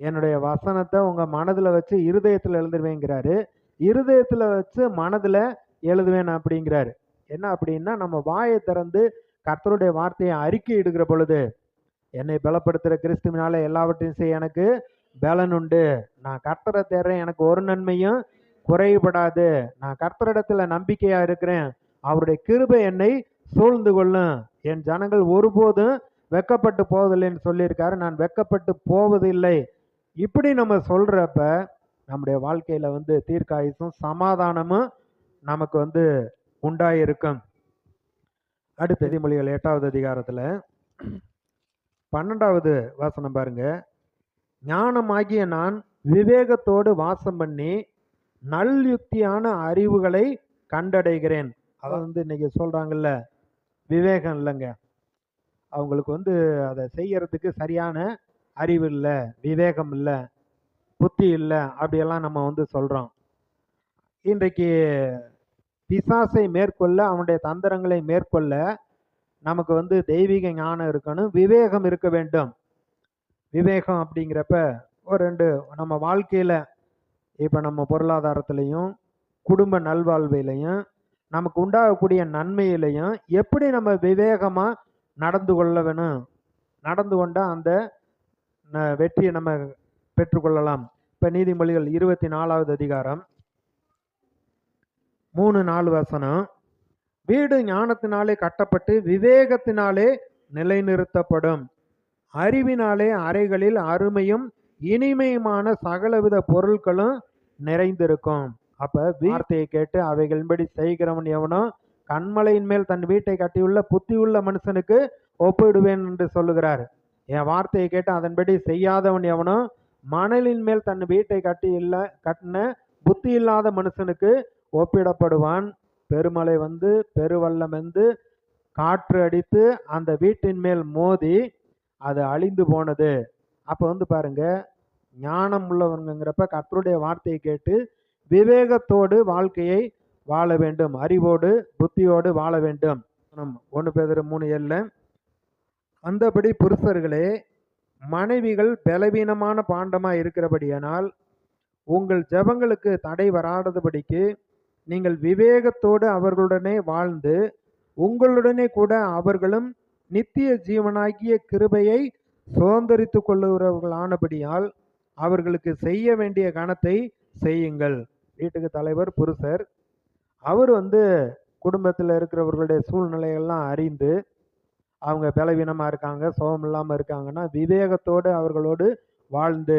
என்னுடைய வசனத்த உங்க மனதுல வச்சு இருதயத்துல எழுதுவேங்கிறாரு. இருதயத்துல வச்சு மனதுல எழுதுவேன் அப்படிங்கிறாரு. என்ன அப்படின்னா, நம்ம வாய திறந்து கர்த்தருடைய வார்த்தையை அறிக்கையிடுகிற பொழுது, என்னை பலப்படுத்துற கிறிஸ்துவினால எல்லாவற்றையும் செய்ய எனக்கு பலன் உண்டு. நான் கர்த்தரை தேடுறேன். எனக்கு ஒரு நன்மையும் குறைபடாது. நான் கர்த்தரிடத்துல நம்பிக்கையா இருக்கிறேன். அவருடைய கிருபை என்னை சூழ்ந்து கொள்ளும். என் ஜனங்கள் ஒருபோதும் வெட்கப்பட்டு போவதில்லைன்னு சொல்லியிருக்காரு. நான் வெட்கப்பட்டு போவதில்லை. இப்படி நம்ம சொல்றப்ப நம்முடைய வாழ்க்கையில வந்து தீர்க்காயுசும் சமாதானமும் நமக்கு வந்து உண்டாயிருக்கும். அடுத்து நீதிமொழிகள் 8வது அதிகாரத்துல 12வது வசனம் பாருங்க. ஞானமாகிய நான் விவேகத்தோடு வாசம் பண்ணி நல்யுக்தியான அறிவுகளை கண்டடைகிறேன். அதை வந்து இன்னைக்கு சொல்றாங்கல்ல, விவேகம் இல்லைங்க. அவங்களுக்கு வந்து அதை செய்யறதுக்கு சரியான அறிவு இல்லை, விவேகம் இல்லை, புத்தி இல்லை, அப்படியெல்லாம் நம்ம வந்து சொல்றோம். இன்றைக்கு பிசாசை மேற்கொள்ள, அவனுடைய தந்திரங்களை மேற்கொள்ள நமக்கு வந்து தெய்வீக ஞானம் இருக்கணும், விவேகம் இருக்க வேண்டும். விவேகம் அப்படிங்கிறப்ப ஒரு ரெண்டு நம்ம வாழ்க்கையில இப்ப நம்ம பொருளாதாரத்திலையும் குடும்ப நல்வாழ்விலையும் நமக்கு உண்டாகக்கூடிய நன்மையிலையும் எப்படி நம்ம விவேகமா நடந்து கொள்ள வேணும், நடந்து கொண்டா அந்த வெற்றியை நம்ம பெற்றுக்கொள்ளலாம். இப்ப நீதிமொழிகள் 24வது அதிகாரம் 3-4 வசனம். வீடு ஞானத்தினாலே கட்டப்பட்டு விவேகத்தினாலே நிலைநிறுத்தப்படும். அறிவினாலே அறைகளில் அருமையும் இனிமையுமான சகலவித பொருட்களும் நிறைந்திருக்கும். அப்ப வார்த்தையை கேட்டு அவைகளின்படி செய்கிறவன் எவனோ கண்மலையின் மேல் தன் வீட்டை கட்டியுள்ள புத்தியுள்ள மனுஷனுக்கு ஒப்பிடுவேன் என்று சொல்லுகிறார். என் வார்த்தையை கேட்டு அதன்படி செய்யாதவன் எவனோ மணலின் மேல் தன் வீட்டை கட்டின புத்தி இல்லாத மனுஷனுக்கு ஒப்பிடப்படுவான். பெருமழை வந்து பெருவெள்ளம் வந்து காற்று அடித்து அந்த வீட்டின் மேல் மோதி அது அழிந்து போனது. அப்ப வந்து பாருங்க, ஞானம் உள்ளவங்கிறப்ப கர்த்தருடைய வார்த்தையை கேட்டு விவேகத்தோடு வாழ்க்கையை வாழ வேண்டும், அறிவோடு புத்தியோடு வாழ வேண்டும். 1 பேதுரு 3:7. அந்தபடி புருஷர்களே, மனைவிகள் பலவீனமான பாண்டமா இருக்கிறபடியானால் உங்கள் ஜெபங்களுக்கு தடை வராதபடிக்கு நீங்கள் விவேகத்தோடு அவர்களுடனே வாழ்ந்து உங்களுடனே கூட அவர்களும் நித்திய ஜீவனாகிய கிருபையை சுதந்திரித்துக் கொள்ளுகிறவர்களானபடியால் அவர்களுக்கு செய்ய வேண்டிய கணத்தை செய்யுங்கள். வீட்டுக்கு தலைவர் புருஷர். அவர் வந்து குடும்பத்தில் இருக்கிறவர்களுடைய சூழ்நிலைகள்லாம் அறிந்து அவங்க பலவீனமா இருக்காங்க, சுகம் இல்லாம இருக்காங்கன்னா விவேகத்தோடு அவர்களோடு வாழ்ந்து